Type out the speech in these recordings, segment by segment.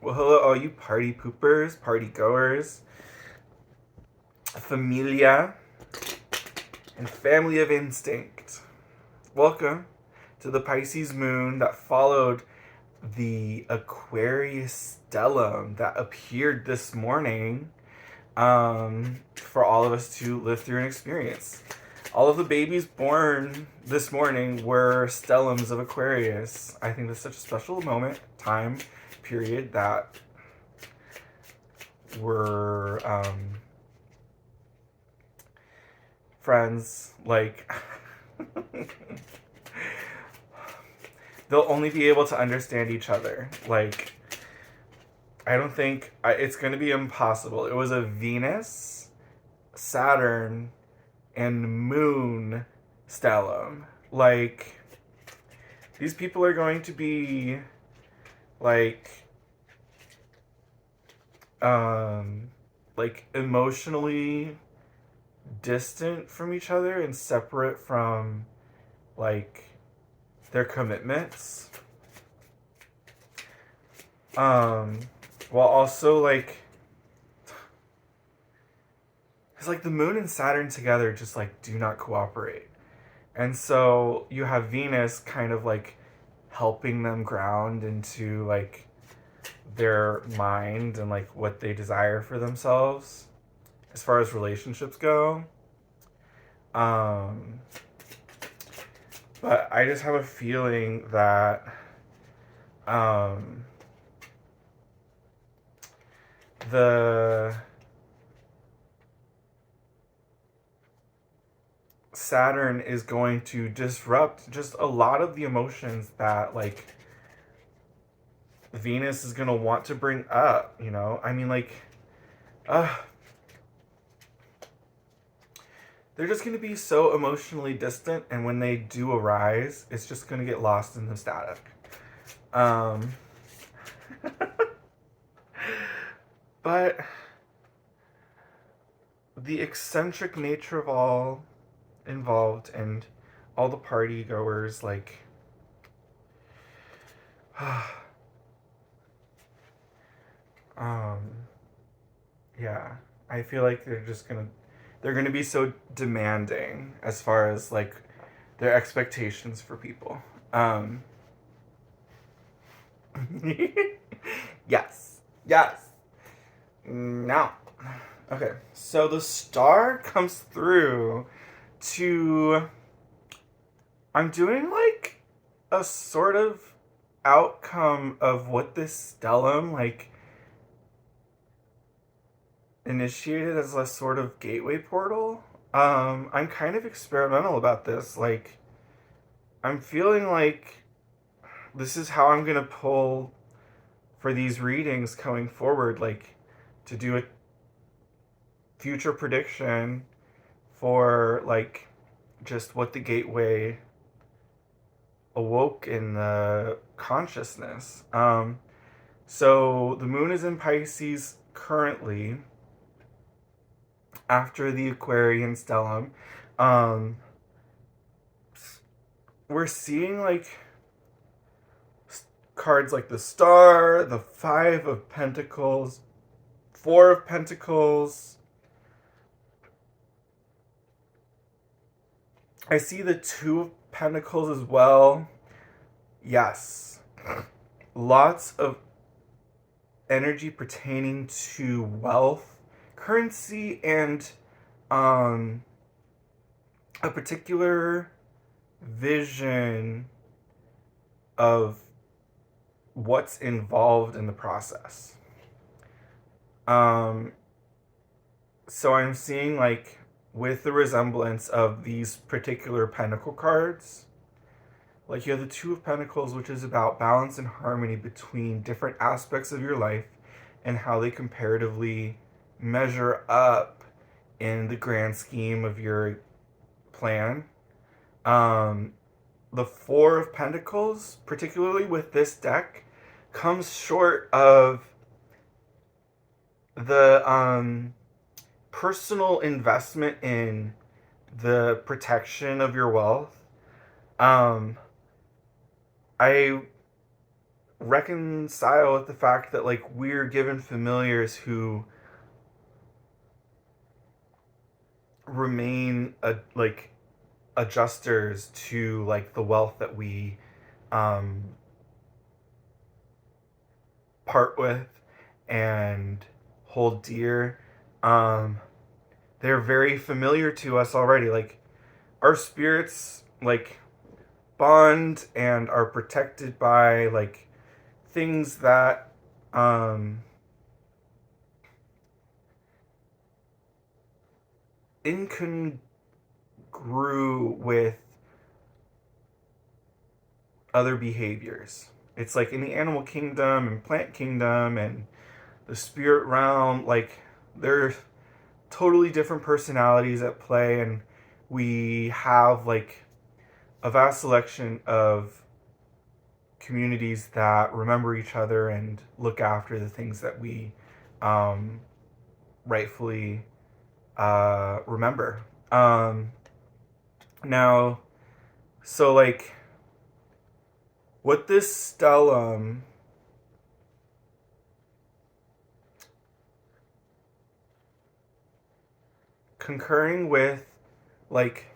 Well, hello, all you party poopers, party goers, familia, and family of instinct. Welcome to the Pisces moon that followed the Aquarius Stellium that appeared this morning for all of us to live through and experience. All of the babies born this morning were stellums of Aquarius. I think that's such a special moment, time, period that we're friends. Like, they'll only be able to understand each other. Like, I don't think it's going to be impossible. It was a Venus, Saturn, and Moon stellium. Like, these people are going to be like emotionally distant from each other and separate from like their commitments. While also like it's like the moon and Saturn together just like do not cooperate. And so you have Venus kind of like helping them ground into like their mind and like what they desire for themselves as far as relationships go. But I just have a feeling that the Saturn is going to disrupt just a lot of the emotions that like Venus is going to want to bring up, you know? I mean, like, they're just going to be so emotionally distant, and when they do arise, it's just going to get lost in the static. But the eccentric nature of all involved and all the party goers, like, yeah, I feel like they're gonna be so demanding as far as like their expectations for people. Yes, yes. Now, okay. So the star comes through to. I'm doing like a sort of outcome of what this stellium like initiated as a sort of gateway portal. I'm kind of experimental about this. Like, I'm feeling like this is how I'm gonna pull for these readings going forward, like to do a future prediction for like just what the gateway awoke in the consciousness. So the moon is in Pisces currently after the Aquarian stellium. We're seeing like cards like the Star, the Five of Pentacles, Four of Pentacles. I see the Two of Pentacles as well. Yes. Lots of energy pertaining to wealth, currency, and a particular vision of what's involved in the process. So I'm seeing like with the resemblance of these particular pentacle cards, like you have the Two of Pentacles, which is about balance and harmony between different aspects of your life and how they comparatively measure up in the grand scheme of your plan. The Four of Pentacles, particularly with this deck, comes short of the personal investment in the protection of your wealth. I reconcile with the fact that like we're given familiars who remain like adjusters to like the wealth that we um, part with and hold dear. Um, they're very familiar to us already. Like our spirits like bond and are protected by like things that incongru with other behaviors. It's like in the animal kingdom and plant kingdom and the spirit realm, like they're totally different personalities at play, and we have like a vast selection of communities that remember each other and look after the things that we um, rightfully remember. Now, so like what this stellum concurring with like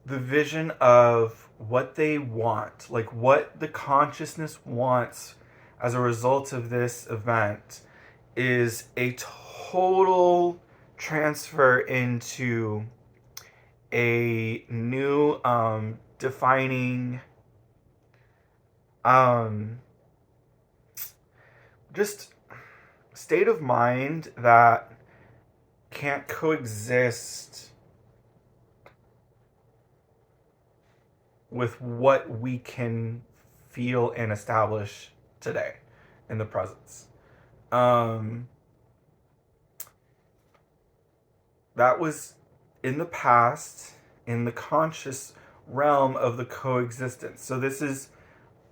the vision of what they want, like what the consciousness wants as a result of this event, is a total transfer into a new defining um, just state of mind that can't coexist with what we can feel and establish today in the presence. Um, that was in the past, in the conscious realm of the coexistence. So this is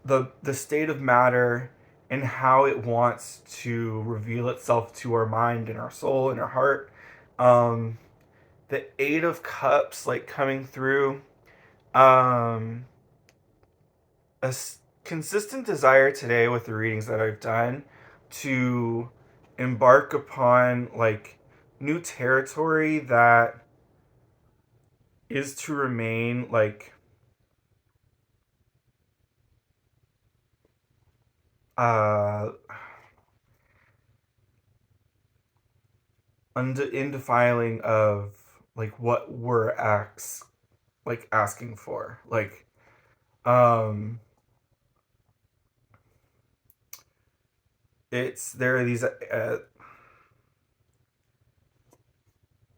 the state of matter and how it wants to reveal itself to our mind and our soul and our heart. Um, the Eight of Cups, like coming through, um, a consistent desire today with the readings that I've done to embark upon like new territory that is to remain like uh in defiling of like what we're asking for, like it's there are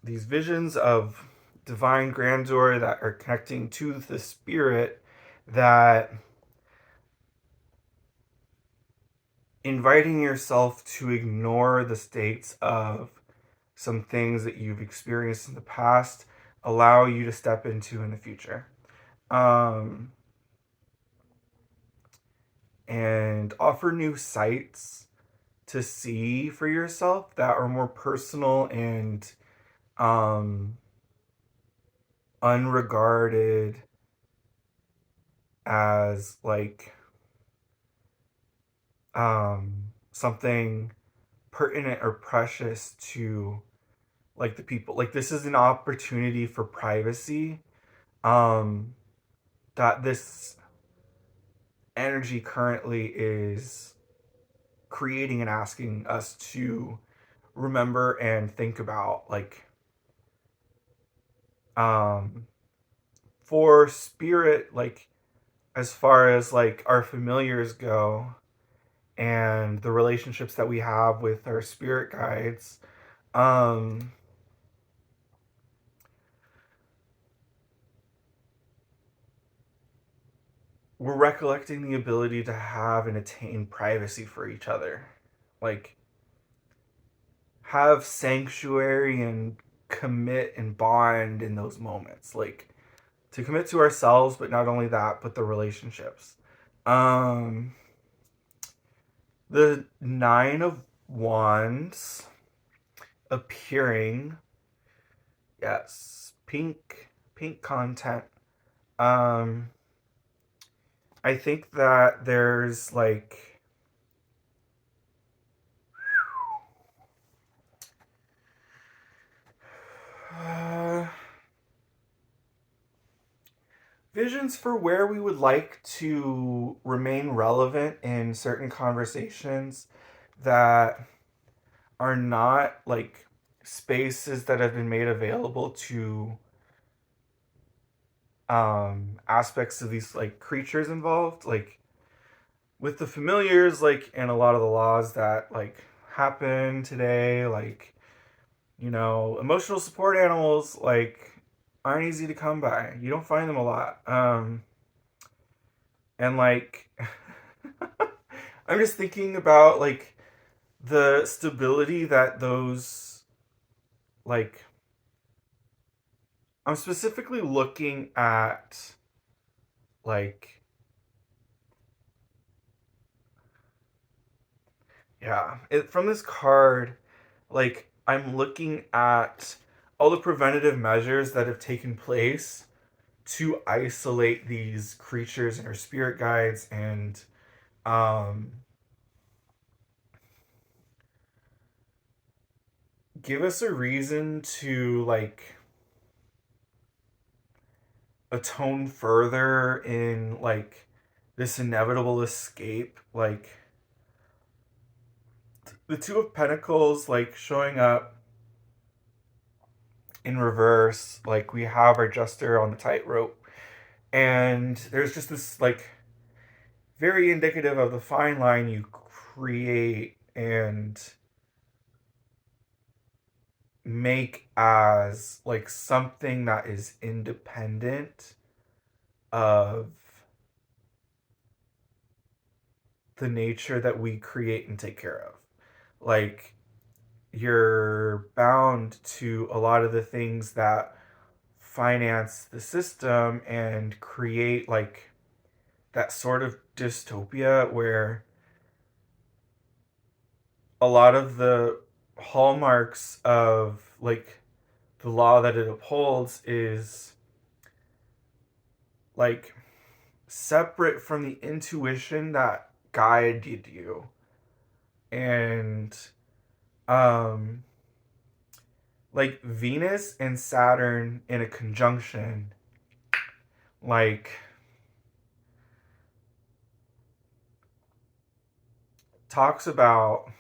these visions of divine grandeur that are connecting to the spirit, that inviting yourself to ignore the states of some things that you've experienced in the past allow you to step into in the future. Um, and offer new sights to see for yourself that are more personal and um, unregarded as like something pertinent or precious to like the people. Like this is an opportunity for privacy um, that this energy currently is creating and asking us to remember and think about. Like um, for spirit, like as far as like our familiars go and the relationships that we have with our spirit guides, um we're recollecting the ability to have and attain privacy for each other, like have sanctuary and commit and bond in those moments, like to commit to ourselves, but not only that, but the relationships. um the Nine of Wands appearing, yes, pink content. um I think that there's like uh, visions for where we would like to remain relevant in certain conversations that are not like spaces that have been made available to aspects of these like creatures involved, like with the familiars, like and a lot of the laws that like happen today, like emotional support animals like aren't easy to come by. You don't find them a lot. And like I'm just thinking about like the stability that those like I'm specifically looking at like from this card, like I'm looking at all the preventative measures that have taken place to isolate these creatures and our spirit guides and um give us a reason to like atone further in like this inevitable escape. Like the Two of Pentacles like showing up in reverse, like we have our Jester on the tightrope, and there's just this like very indicative of the fine line you create and make as like something that is independent of the nature that we create and take care of. Like you're bound to a lot of the things that finance the system and create like that sort of dystopia where a lot of the hallmarks of like the law that it upholds is like separate from the intuition that guided you. And um like Venus and Saturn in a conjunction like talks about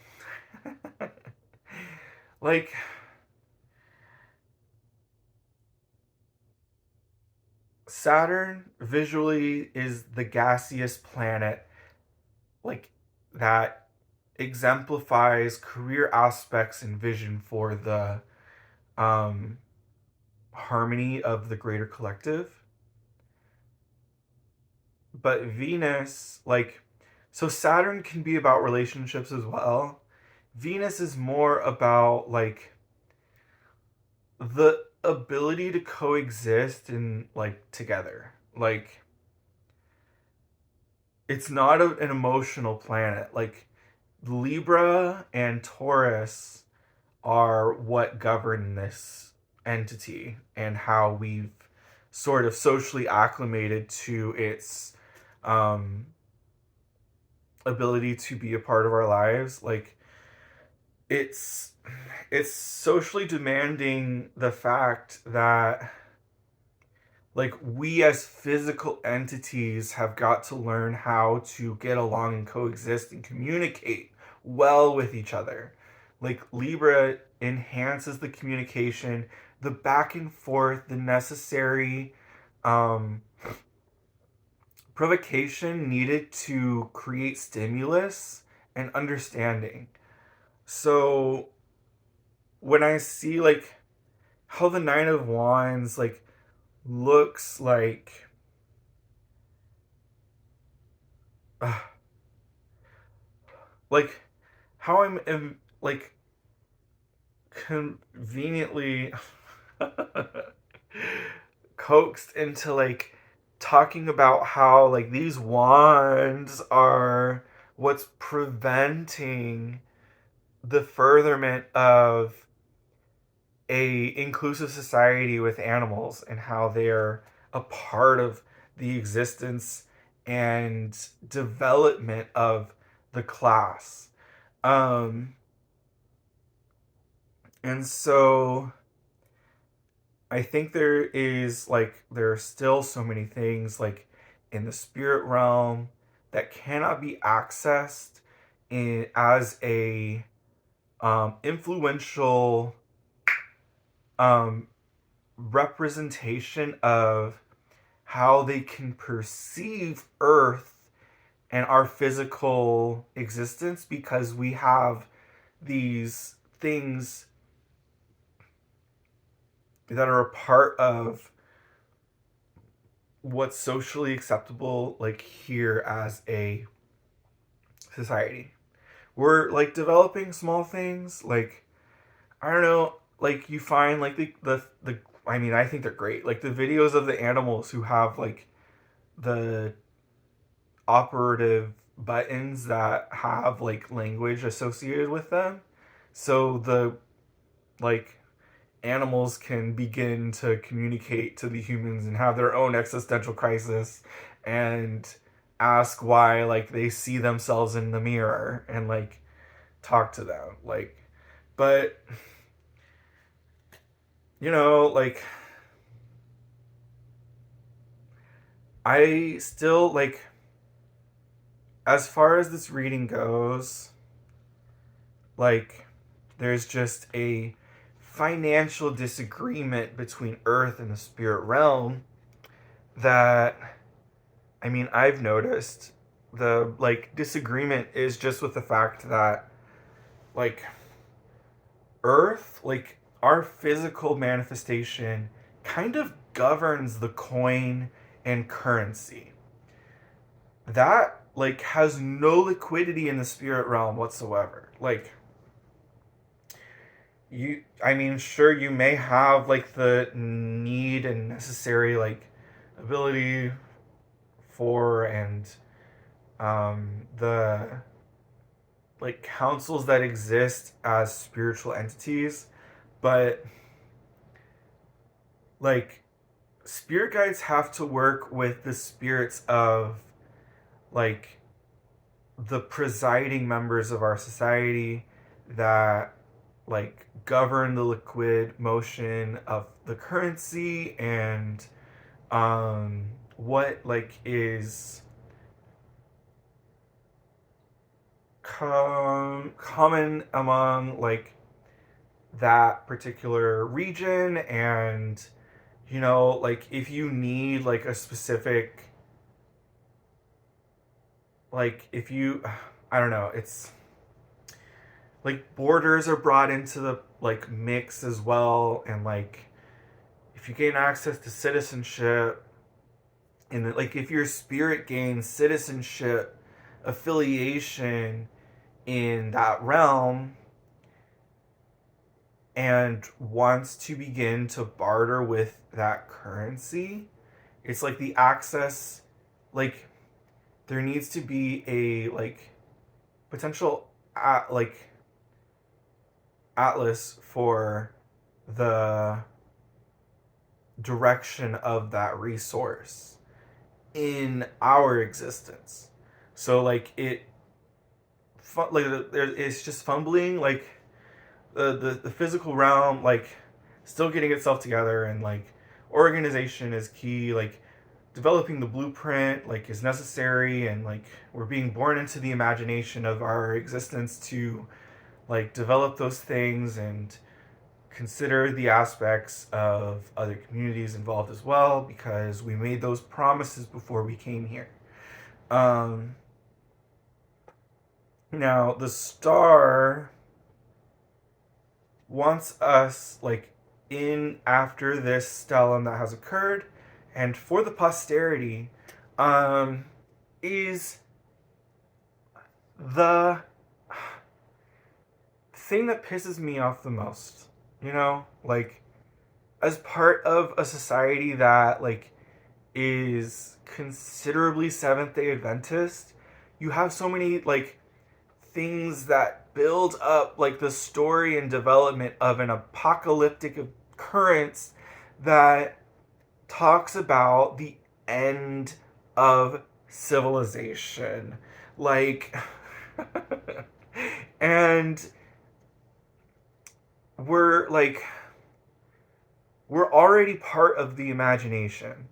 like Saturn visually is the gaseous planet like that exemplifies career aspects and vision for the um harmony of the greater collective. But Venus, like, so Saturn can be about relationships as well. Venus is more about like the ability to coexist and like together. Like it's not an emotional planet. Like Libra and Taurus are what govern this entity and how we've sort of socially acclimated to its um, ability to be a part of our lives. Like it's it's socially demanding the fact that like we as physical entities have got to learn how to get along and coexist and communicate well with each other. Like Libra enhances the communication, the back and forth, the necessary um, provocation needed to create stimulus and understanding. So when I see like how the Nine of Wands like looks uh, like how I'm like conveniently coaxed into like talking about how like these wands are what's preventing the furtherment of a inclusive society with animals and how they're a part of the existence and development of the class. Um, and so I think there are still so many things like in the spirit realm that cannot be accessed as a influential um, representation of how they can perceive Earth and our physical existence, because we have these things that are a part of what's socially acceptable, like here as a society. We're like developing small things, like I don't know, like you find like the I mean, I think they're great. Like the videos of the animals who have like the operative buttons that have like language associated with them. So the like animals can begin to communicate to the humans and have their own existential crisis and ask why like they see themselves in the mirror and like talk to them like, but like I still like, as far as this reading goes, like there's just a financial disagreement between Earth and the spirit realm that, I mean, I've noticed the like disagreement is just with the fact that like Earth, like our physical manifestation kind of governs the coin and currency. That like has no liquidity in the spirit realm whatsoever. Like I mean, sure, you may have like the need and necessary like ability for and the like councils that exist as spiritual entities, but like spirit guides have to work with the spirits of like the presiding members of our society that like govern the liquid motion of the currency and what like is common among like that particular region. And like if you need like a specific, like if you I don't know, it's like borders are brought into the like mix as well. And like if you gain access to citizenship, and like if your spirit gains citizenship affiliation in that realm and wants to begin to barter with that currency, it's like the access, like there needs to be a like potential like atlas for the direction of that resource in our existence. So like like it's just fumbling, like the physical realm like still getting itself together, and like organization is key, like developing the blueprint like is necessary, and like we're being born into the imagination of our existence to like develop those things and consider the aspects of other communities involved as well, because we made those promises before we came here. um Now the star wants us like in after this stellium that has occurred and for the posterity, um is the thing that pisses me off the most. Like as part of a society that like is considerably Seventh Day Adventist, you have so many like things that build up like the story and development of an apocalyptic occurrence that talks about the end of civilization. Like, and we're like, we're already part of the imagination.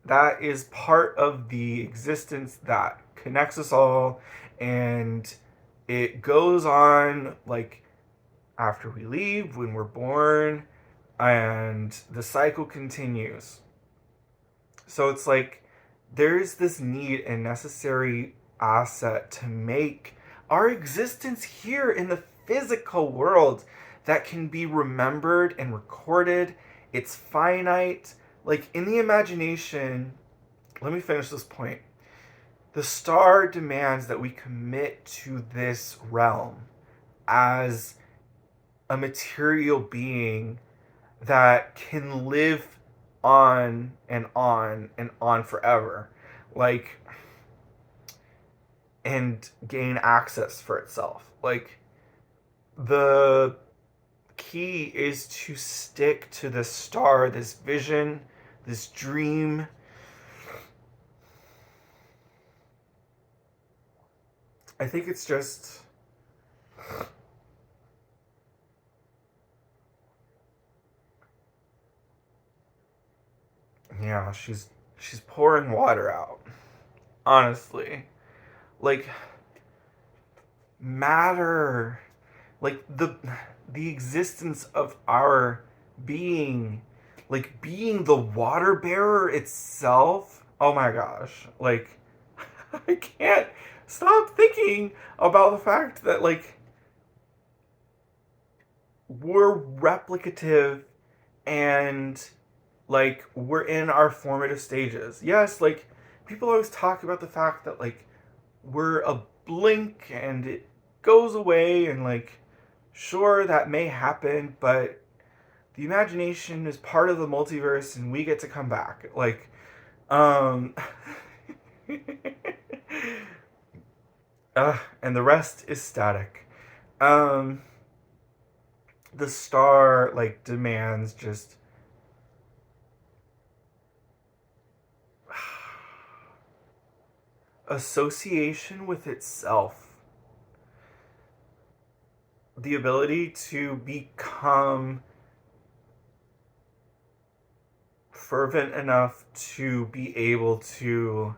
That is part of the existence that connects us all, and it goes on like after we leave, when we're born, and the cycle continues. So it's like there's this need and necessary asset to make our existence here in the physical world that can be remembered and recorded. It's finite. Like in the imagination, let me finish this point. The star demands that we commit to this realm as a material being that can live on and on and on forever. Like, and gain access for itself. Like, the key is to stick to this star, this vision, this dream. I think it's just, yeah, she's pouring water out. Honestly, like matter, like the existence of our being, like being the water bearer itself. Oh my gosh, like I can't stop thinking about the fact that like we're replicative, and like we're in our formative stages. Yes, like people always talk about the fact that like we're a blink and it goes away, and like sure that may happen, but the imagination is part of the multiverse and we get to come back. Like um and the rest is static. um the star like demands just association with itself, the ability to become fervent enough to be able to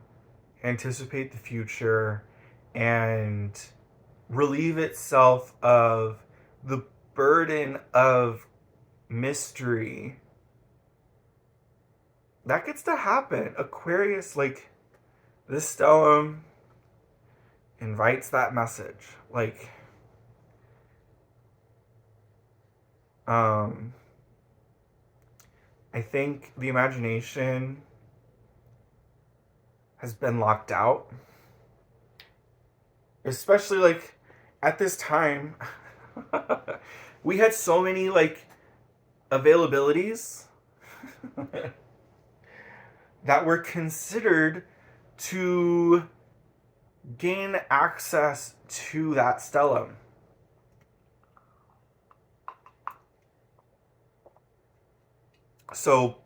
anticipate the future and relieve itself of the burden of mystery. That gets to happen. Aquarius, like, this stellium invites that message. Like, um, I think the imagination has been locked out, especially like at this time. We had so many like availabilities that were considered to gain access to that stellium. So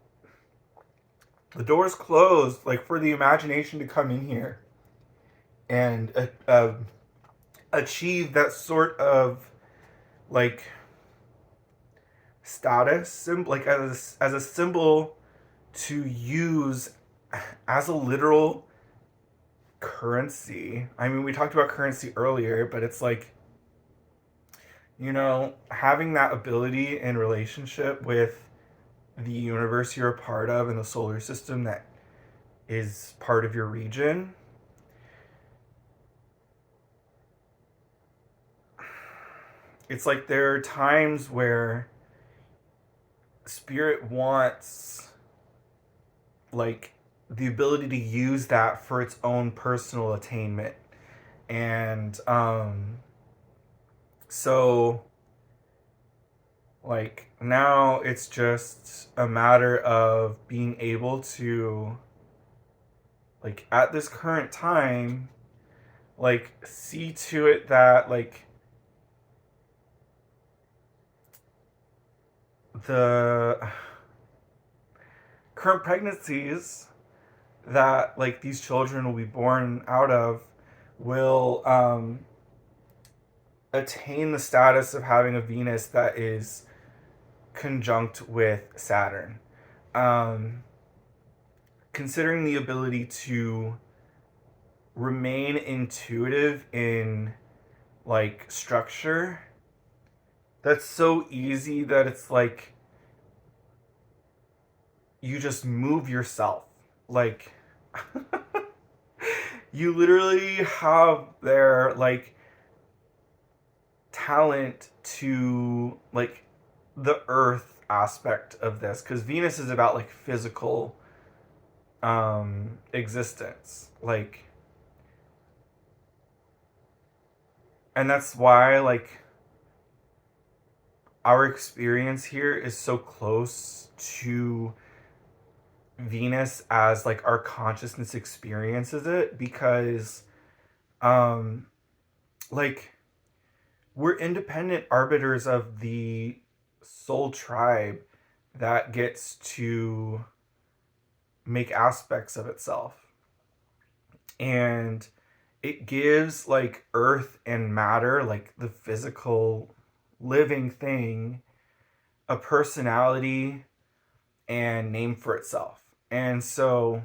the doors closed, like for the imagination to come in here and achieve that sort of like status, like as a symbol to use as a literal currency. I mean, we talked about currency earlier, but it's like, you know, having that ability in relationship with the universe you're a part of in the solar system that is part of your region. It's like there are times where spirit wants like the ability to use that for its own personal attainment. And so like now it's just a matter of being able to like at this current time like see to it that like the current pregnancies that like these children will be born out of will attain the status of having a Venus that is conjunct with Saturn. Um, Considering the ability to remain intuitive in like structure, that's so easy that it's like you just move yourself. Like you literally have their like talent to like the earth aspect of this, because Venus is about like physical existence, like, and that's why like our experience here is so close to Venus as like our consciousness experiences it, because um like we're independent arbiters of the soul tribe that gets to make aspects of itself. And it gives like earth and matter, like the physical living thing, a personality and name for itself. And so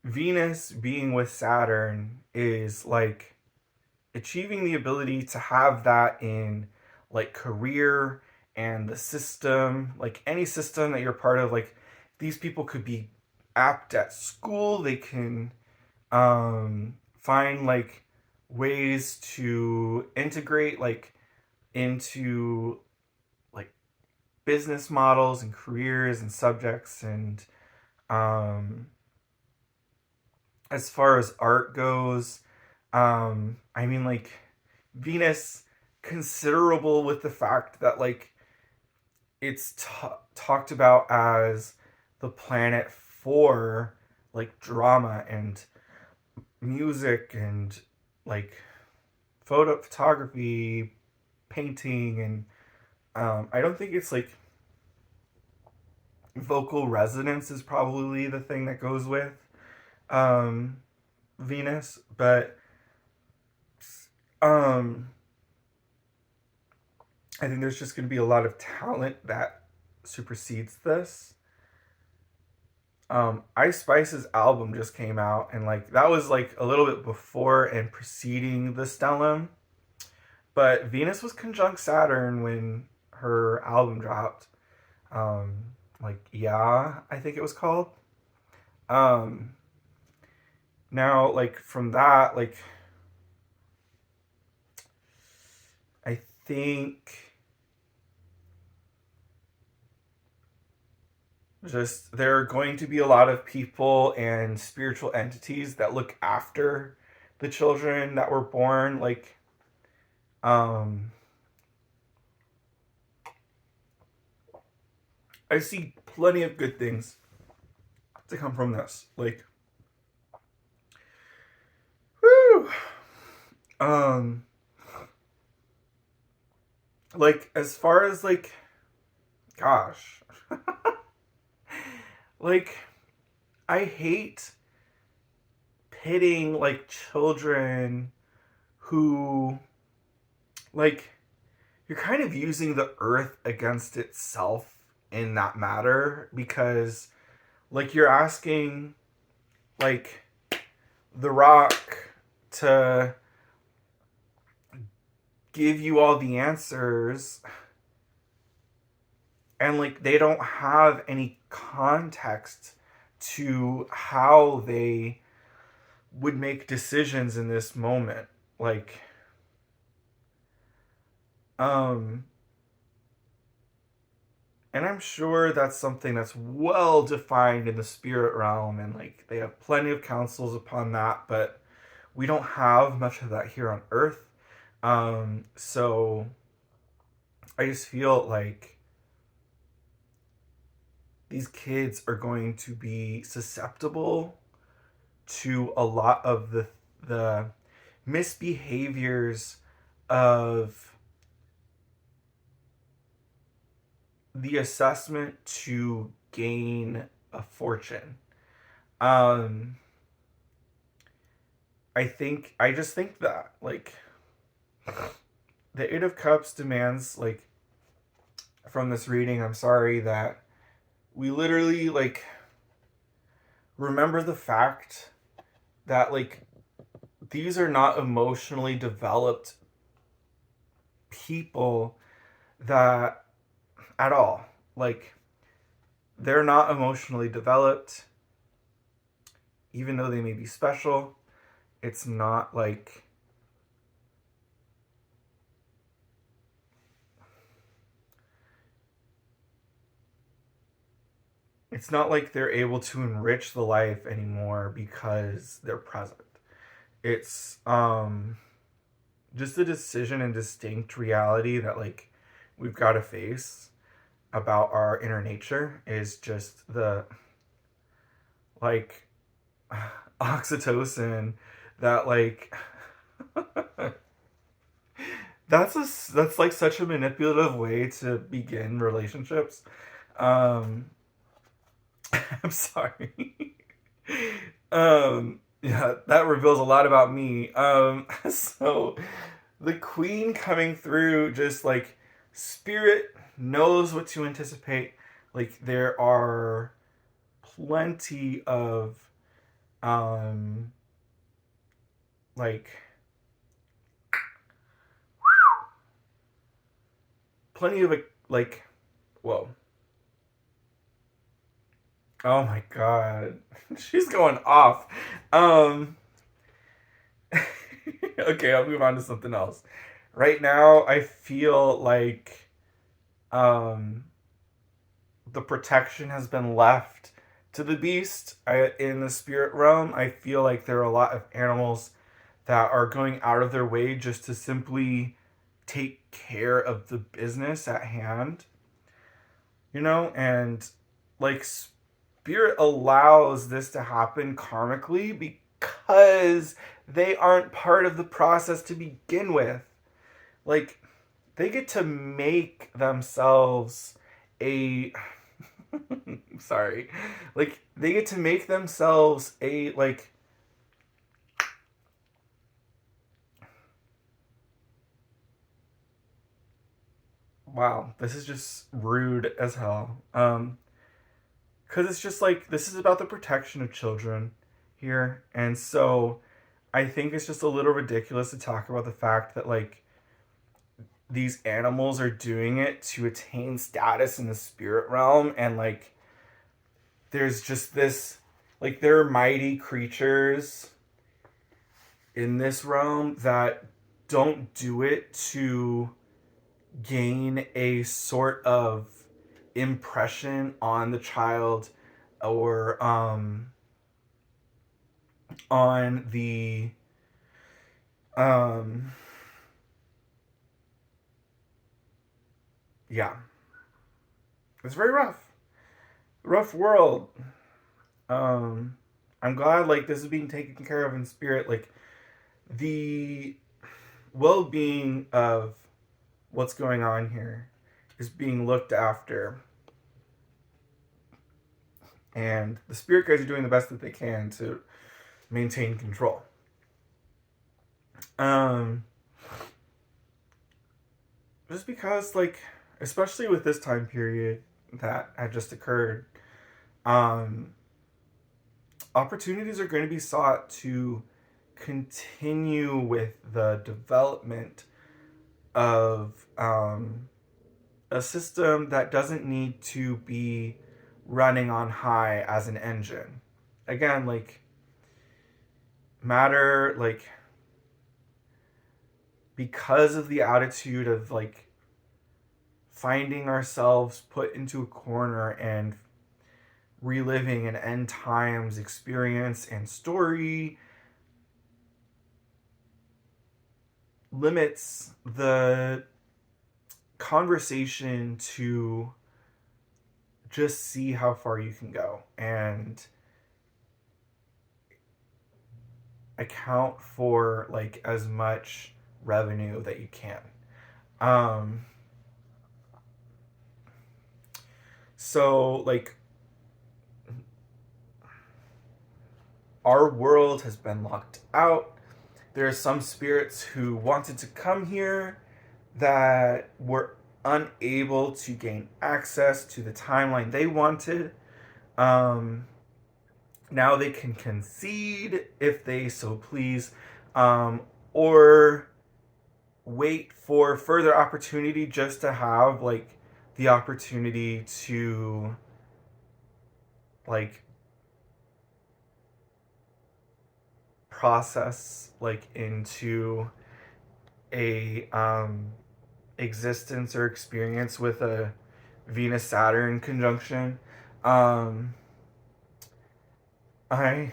Venus being with Saturn is like achieving the ability to have that in like career and the system, like any system that you're part of. Like these people could be apt at school, they can find like ways to integrate like into like business models and careers and subjects. And um as far as art goes, I mean, like, Venus, considerable with the fact that, like, it's talked about as the planet for, like, drama and music and, like, photography, painting, and I don't think it's, like, vocal resonance is probably the thing that goes with um, Venus, but um, I think there's just going to be a lot of talent that supersedes this. Ice Spice's album just came out, and like that was like a little bit before and preceding the Stellium. But Venus was conjunct Saturn when her album dropped. Um, like yeah, I think it was called. Um, Now, like from that, like I think just there are going to be a lot of people and spiritual entities that look after the children that were born. Like um I see plenty of good things to come from this. Like whew, um like as far as like gosh like I hate pitting like children who like you're kind of using the earth against itself in that matter, because like you're asking like the rock to give you all the answers, and like they don't have any context to how they would make decisions in this moment. Like um and I'm sure that's something that's well defined in the spirit realm, and like they have plenty of counsels upon that, but we don't have much of that here on earth. So I just feel like these kids are going to be susceptible to a lot of the misbehaviors of the assessment to gain a fortune. Um, I just think that, like, the Eight of Cups demands, like, from this reading, I'm sorry, that we literally, like, remember the fact that, like, these are not emotionally developed people that at all. Like, they're not emotionally developed, even though they may be special. It's not like they're able to enrich the life anymore because they're present. It's just a decision and distinct reality that, like, we've got to face about our inner nature is just the, like, oxytocin that, like, that's like such a manipulative way to begin relationships. um I'm sorry. Yeah, that reveals a lot about me. So the queen coming through, just like, spirit knows what to anticipate. Like, there are plenty of um like plenty of, like, whoa, oh my god, she's going off. um okay, I'll move on to something else. Right now, I feel like um the protection has been left to the beast. In the spirit realm, I feel like there are a lot of animals that are going out of their way just to simply take care of the business at hand, and, like, spirit allows this to happen karmically because they aren't part of the process to begin with. Like, they get to make themselves a sorry, like, they get to make themselves a, like, wow, this is just rude as hell. Because it's just like, this is about the protection of children here, and so I think it's just a little ridiculous to talk about the fact that, like, these animals are doing it to attain status in the spirit realm, and, like, there's just this, like, there are mighty creatures in this realm that don't do it to gain a sort of impression on the child, or on the um yeah, it's very rough world. um I'm glad, like, this is being taken care of in spirit. Like, the well-being of what's going on here is being looked after, and the spirit guides are doing the best that they can to maintain control. um just because, like, especially with this time period that had just occurred, um opportunities are going to be sought to continue with the development of a system that doesn't need to be running on high as an engine. Again, like, matter, like, because of the attitude of, like, finding ourselves put into a corner and reliving an end times experience and story, limits the conversation to just see how far you can go and account for, like, as much revenue that you can. um so, like, our world has been locked out. There are some spirits who wanted to come here that were unable to gain access to the timeline they wanted. Um, Now they can concede if they so please, or wait for further opportunity just to have like the opportunity to like process like into a existence or experience with a Venus Saturn conjunction. Um, I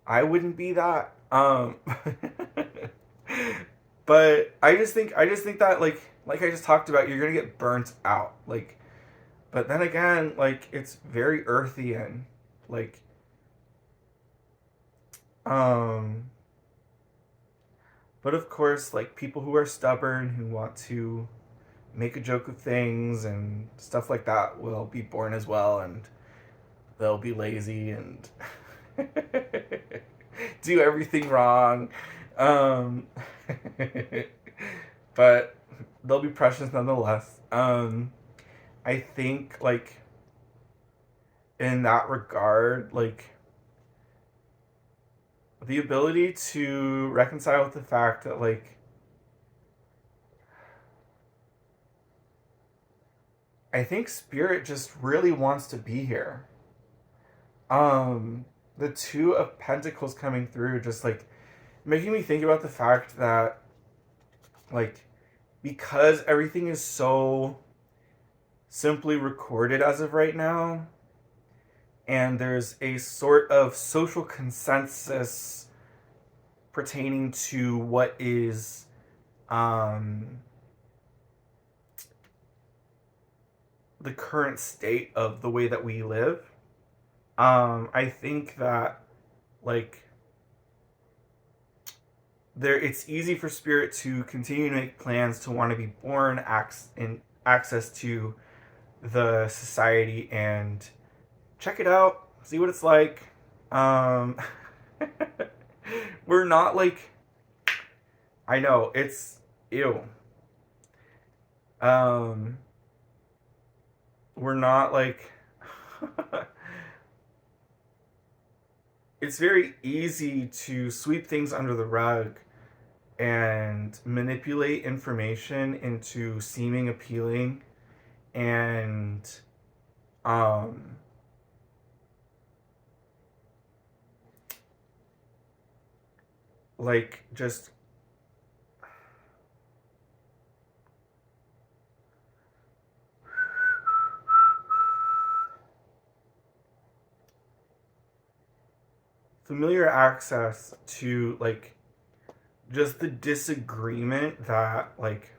I wouldn't be that. But I just think that like I just talked about, you're gonna get burnt out. Like, but then again, like it's very earthy and like um. But of course, like people who are stubborn, who want to make a joke of things and stuff like that, will be born as well, and they'll be lazy and do everything wrong. Um, but they'll be precious nonetheless. I think, like, in that regard, like, the ability to reconcile with the fact that, like, I think Spirit just really wants to be here. Um, the Two of Pentacles coming through, just like making me think about the fact that, like, because everything is so simply recorded as of right now, and there's a sort of social consensus pertaining to what is the current state of the way that we live. I think that, like, there it's easy for Spirit to continue to make plans to want to be born in access to the society and check it out, see what it's like. Um, we're not like, I know it's ew. Um, we're not like it's very easy to sweep things under the rug and manipulate information into seeming appealing and um like just familiar access to like just the disagreement that like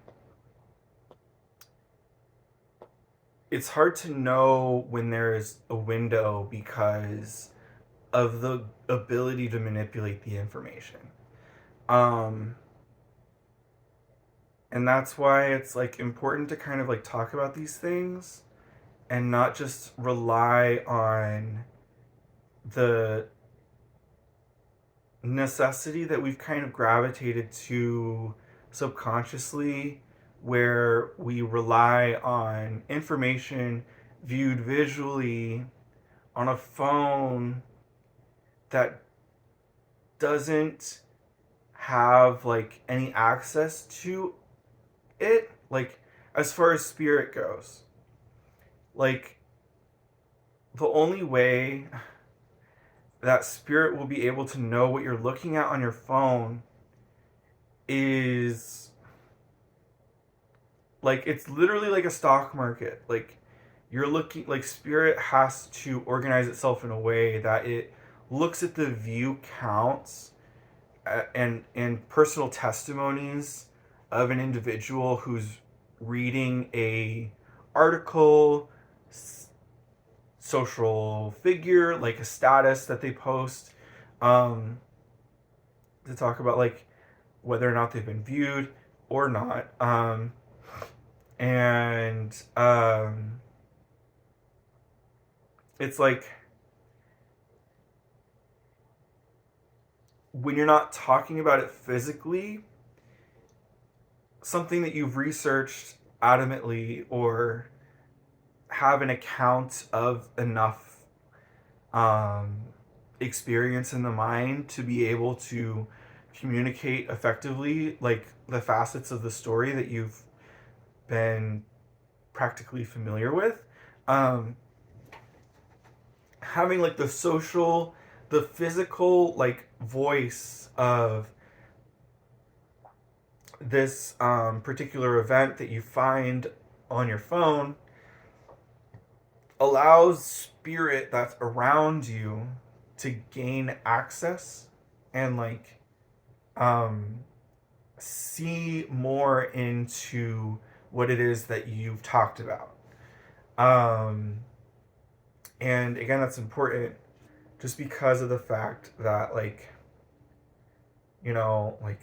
it's hard to know when there is a window because of the ability to manipulate the information. Um and that's why it's like important to kind of like talk about these things and not just rely on the necessity that we've kind of gravitated to subconsciously, where we rely on information viewed visually on a phone that doesn't have like any access to it, like as far as Spirit goes. Like, the only way that Spirit will be able to know what you're looking at on your phone is like, it's literally like a stock market. Like, you're looking, like, Spirit has to organize itself in a way that it looks at the view counts and personal testimonies of an individual who's reading a article, social figure, like a status that they post, um, to talk about like whether or not they've been viewed or not. And it's like when you're not talking about it physically, something that you've researched adamantly or have an account of enough um, experience in the mind to be able to communicate effectively, like the facets of the story that you've been practically familiar with. Um, Having like the physical like voice of this particular event that you find on your phone allows spirit that's around you to gain access and like um, see more into what it is that you've talked about. Um, and again, that's important just because of the fact that, like, you know, like,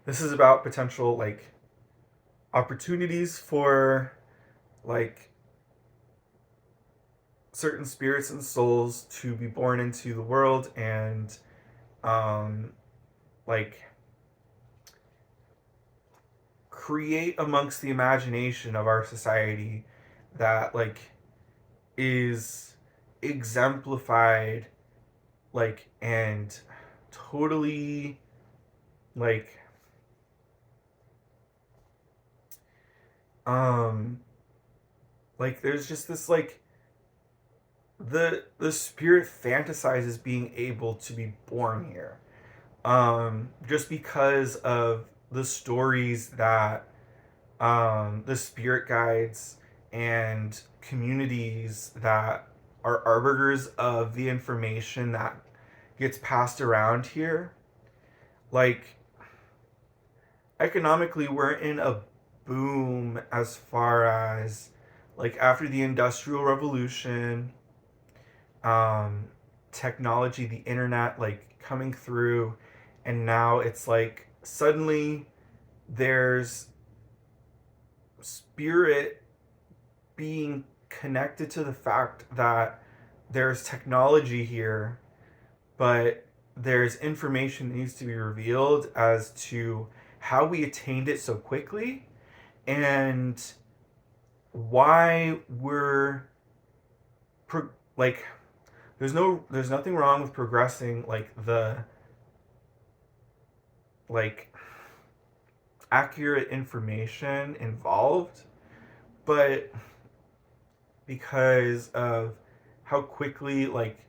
this is about potential, like, opportunities for, like, certain spirits and souls to be born into the world and, um, like, create amongst the imagination of our society that, like, is exemplified, like, and totally, like, um, like, there's just this, like, the spirit fantasizes being able to be born here, just because of the stories that the spirit guides and communities that are arbiters of the information that gets passed around here. Like, economically, we're in a boom as far as, like, after the Industrial Revolution, um, technology, the internet, like, coming through, and now it's like suddenly there's spirit being connected to the fact that there's technology here, but there's information that needs to be revealed as to how we attained it so quickly and why we're like there's nothing wrong with progressing like the like accurate information involved, but because of how quickly like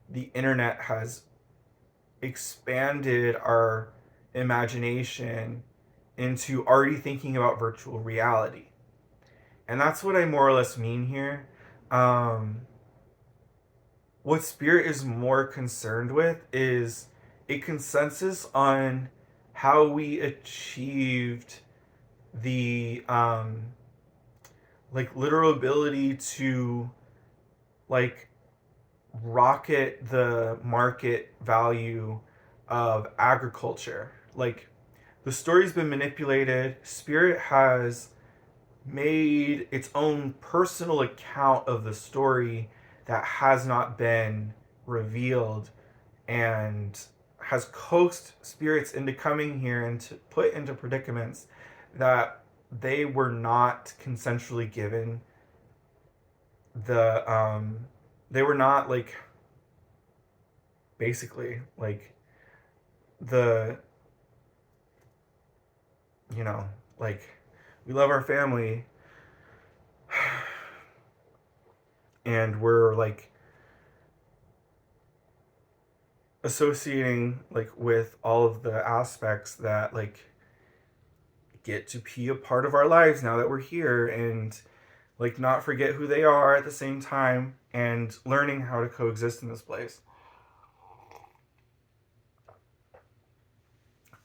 the internet has expanded our imagination into already thinking about virtual reality. And that's what I more or less mean here. Um, what Spirit is more concerned with is a consensus on how we achieved the like literal ability to like rocket the market value of agriculture. Like, the story's been manipulated. Spirit has made its own personal account of the story that has not been revealed and has coaxed spirits into coming here and to put into predicaments that they were not consensually given. They were not like basically like the you know like we love our family and we're like associating like with all of the aspects that like get to be a part of our lives now that we're here and like not forget who they are at the same time and learning how to coexist in this place.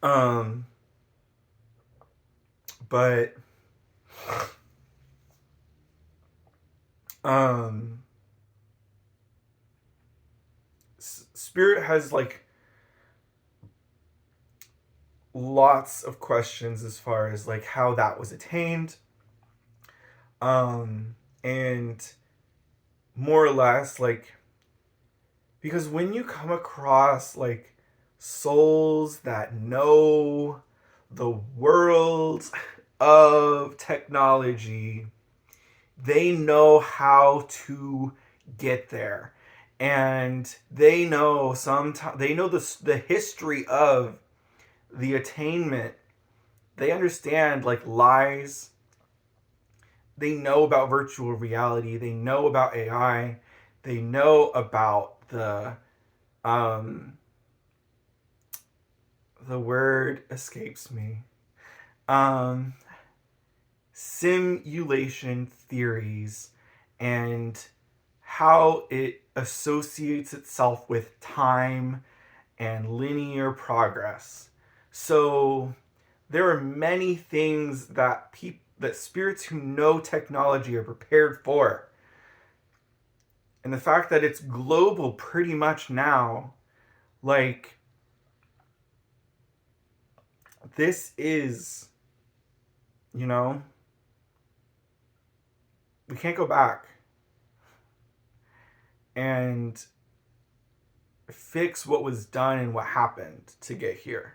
um but um Spirit has like lots of questions as far as like how that was attained, and more or less like Because when you come across like souls that know the world of technology, they know how to get there. And they know the history of the attainment. They understand like lies. They know about virtual reality. They know about AI. They know about um the word escapes me. Um Simulation theories and how it associates itself with time and linear progress. So there are many things that spirits who know technology are prepared for. And the fact that it's global pretty much now, like this is, you know, we can't go back and fix what was done and what happened to get here.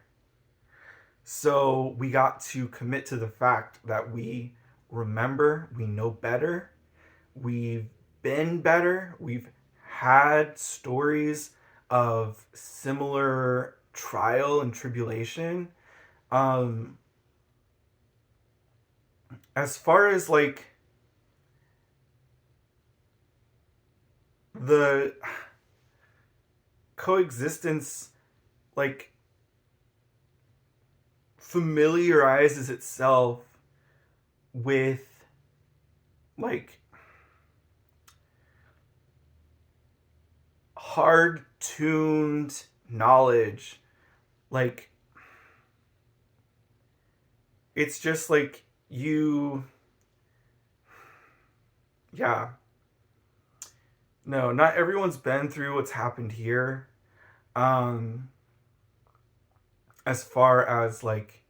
So we got to commit to the fact that we remember, we know better, we've been better, we've had stories of similar trial and tribulation. Um, as far as like the coexistence, like familiarizes itself with like hard tuned knowledge. Like it's just like you, yeah. No, not everyone's been through what's happened here. Um, as far as like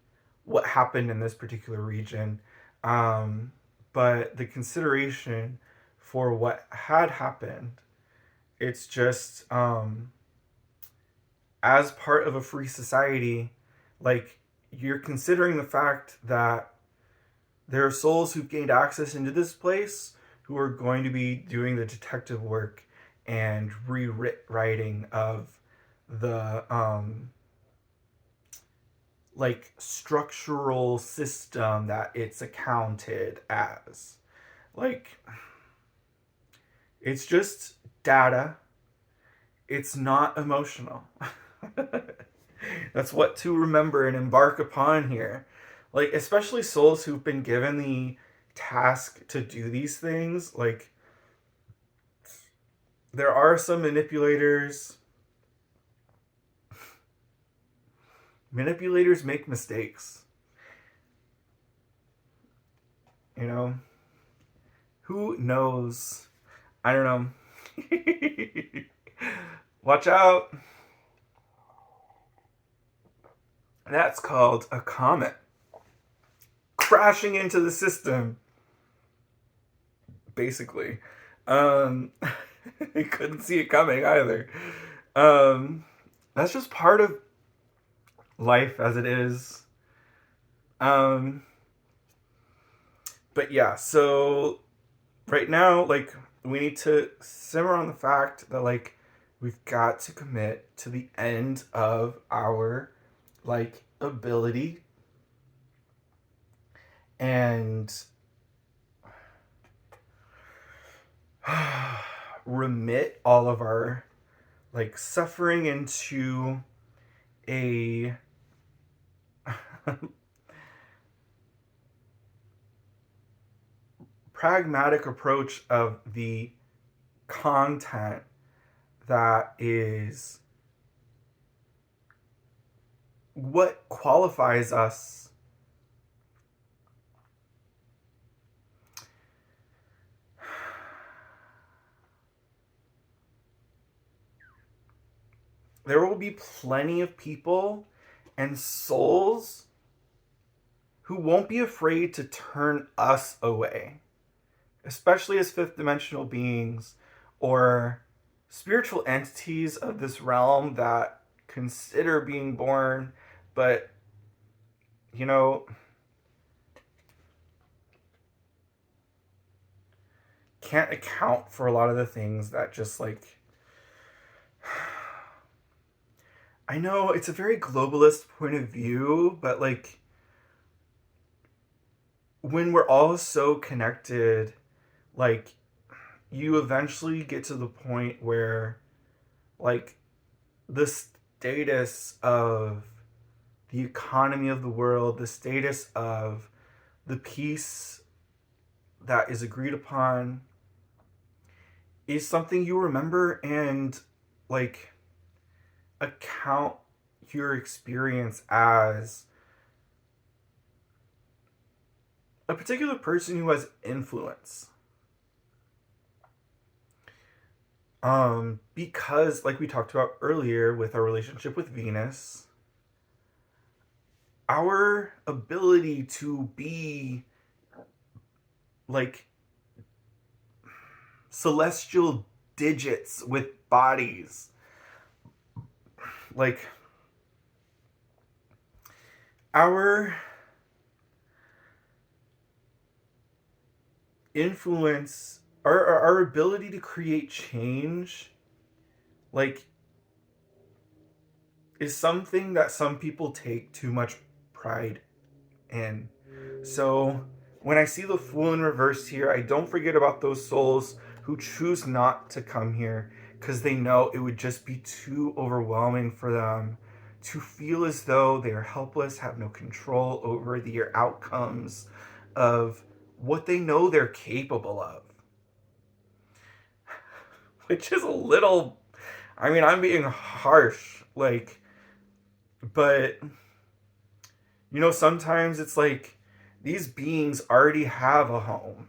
what happened in this particular region. Um, but the consideration for what had happened, it's just as part of a free society, like you're considering the fact that there are souls who've gained access into this place who are going to be doing the detective work and rewriting of the like structural system that it's accounted as. Like it's just data. It's not emotional. That's what to remember and embark upon here. Like especially souls who've been given the task to do these things, like there are some manipulators. Manipulators make mistakes. You know? Who knows? I don't know. Watch out. That's called a comet crashing into the system. Basically. Um I couldn't see it coming either. Um that's just part of life as it is. Um but yeah, so right now, like, we need to simmer on the fact that, like, we've got to commit to the end of our, like, ability and remit all of our, like, suffering into a pragmatic approach of the content that is what qualifies us. There will be plenty of people and souls who won't be afraid to turn us away, especially as fifth dimensional beings or spiritual entities of this realm that consider being born, but, you know, can't account for a lot of the things that just like, I know it's a very globalist point of view, but like when we're all so connected, like you eventually get to the point where like the status of the economy of the world, the status of the peace that is agreed upon is something you remember and like account your experience as a particular person who has influence. Because like we talked about earlier with our relationship with Venus, our ability to be like celestial digits with bodies, like our influence, our ability to create change, like, is something that some people take too much pride in. So when I see the Fool in reverse here, I don't forget about those souls who choose not to come here because they know it would just be too overwhelming for them to feel as though they are helpless, have no control over the outcomes of what they know they're capable of. Which is a little, I mean, I'm being harsh, like, but, you know, sometimes it's like these beings already have a home.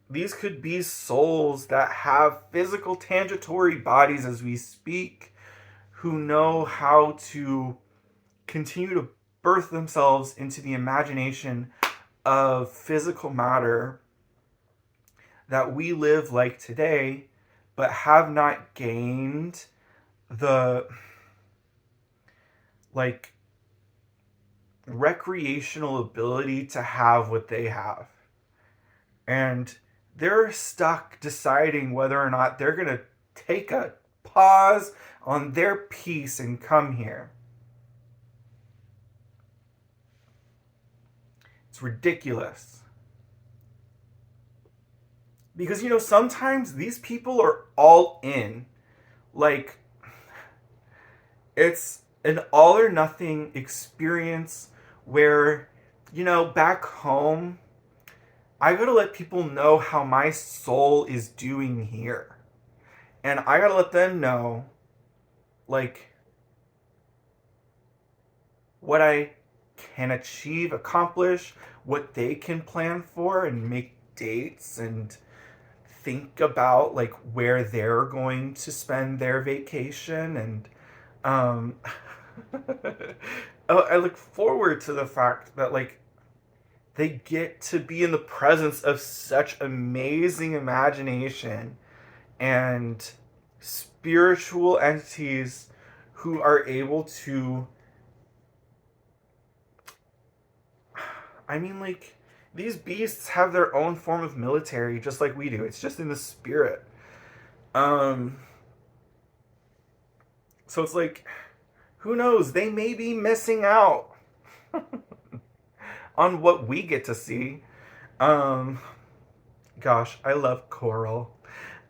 These could be souls that have physical, tangitory bodies as we speak, who know how to continue to birth themselves into the imagination of physical matter that we live like today, but have not gained the like recreational ability to have what they have. And they're stuck deciding whether or not they're going to take a pause on their peace and come here. It's ridiculous. Because, you know, sometimes these people are all in. Like, it's an all or nothing experience where, you know, back home, I gotta let people know how my soul is doing here. And I gotta let them know, like, what I can achieve, accomplish, what they can plan for, and make dates and think about, like, where they're going to spend their vacation. And, I look forward to the fact that, like, they get to be in the presence of such amazing imagination and spiritual entities who are able to, I mean, like, these beasts have their own form of military just like we do. It's just in the spirit. So it's like, who knows? They may be missing out on what we get to see. Gosh, I love coral.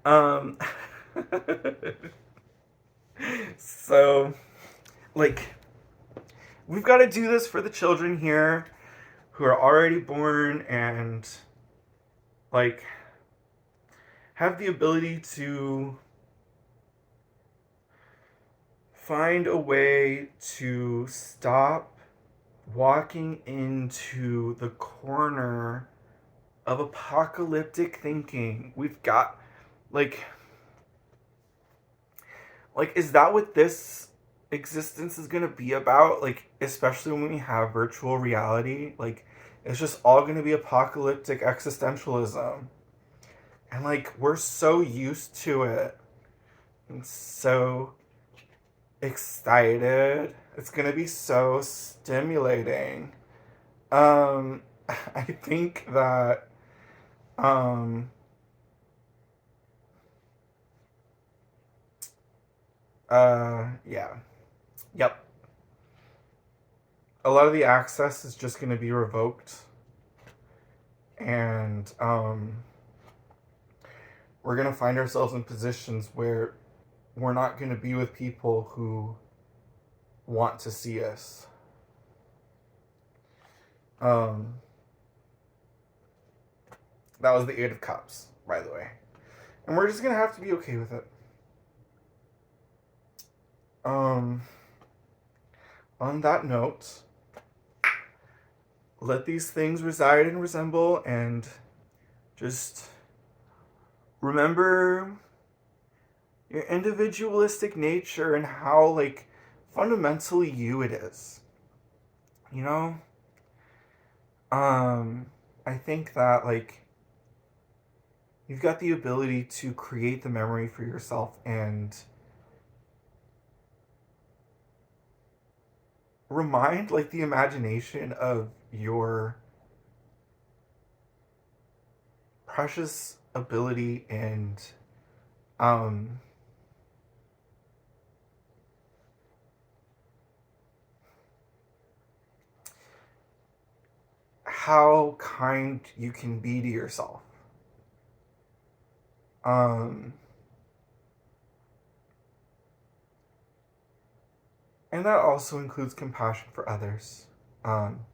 Um, so, like, we've got to do this for the children here who are already born and, like, have the ability to find a way to stop walking into the corner of apocalyptic thinking. We've got, like, is that what this existence is going to be about? Like, especially when we have virtual reality, like, it's just all going to be apocalyptic existentialism. And, like, we're so used to it. I'm so excited. It's gonna be so stimulating. I think that um yeah. Yep. A lot of the access is just gonna be revoked. And we're gonna find ourselves in positions where we're not gonna be with people who want to see us. Um that was the Eight of Cups, by the way. And we're just gonna have to be okay with it. Um on that note, let these things reside and resemble, and just remember your individualistic nature and how, like, fundamentally you it is. You know? I think that, like, you've got the ability to create the memory for yourself and remind, like, the imagination of your precious ability and um how kind you can be to yourself. Um and that also includes compassion for others. Um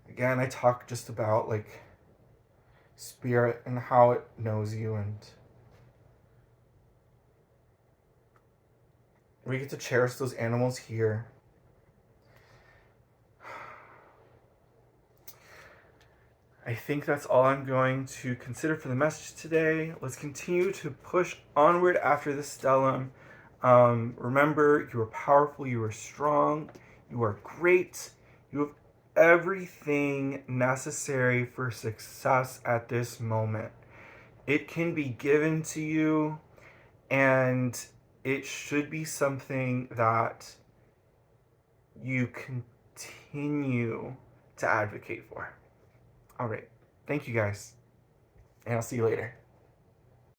Again, I talk just about, like, spirit and how it knows you, and we get to cherish those animals here. I think that's all I'm going to consider for the message today. Let's continue to push onward after this stellium. Remember, you are powerful, you are strong, you are great, you have everything necessary for success at this moment. It can be given to you, and it should be something that you continue to advocate for. All right. Thank you guys, and I'll see you later.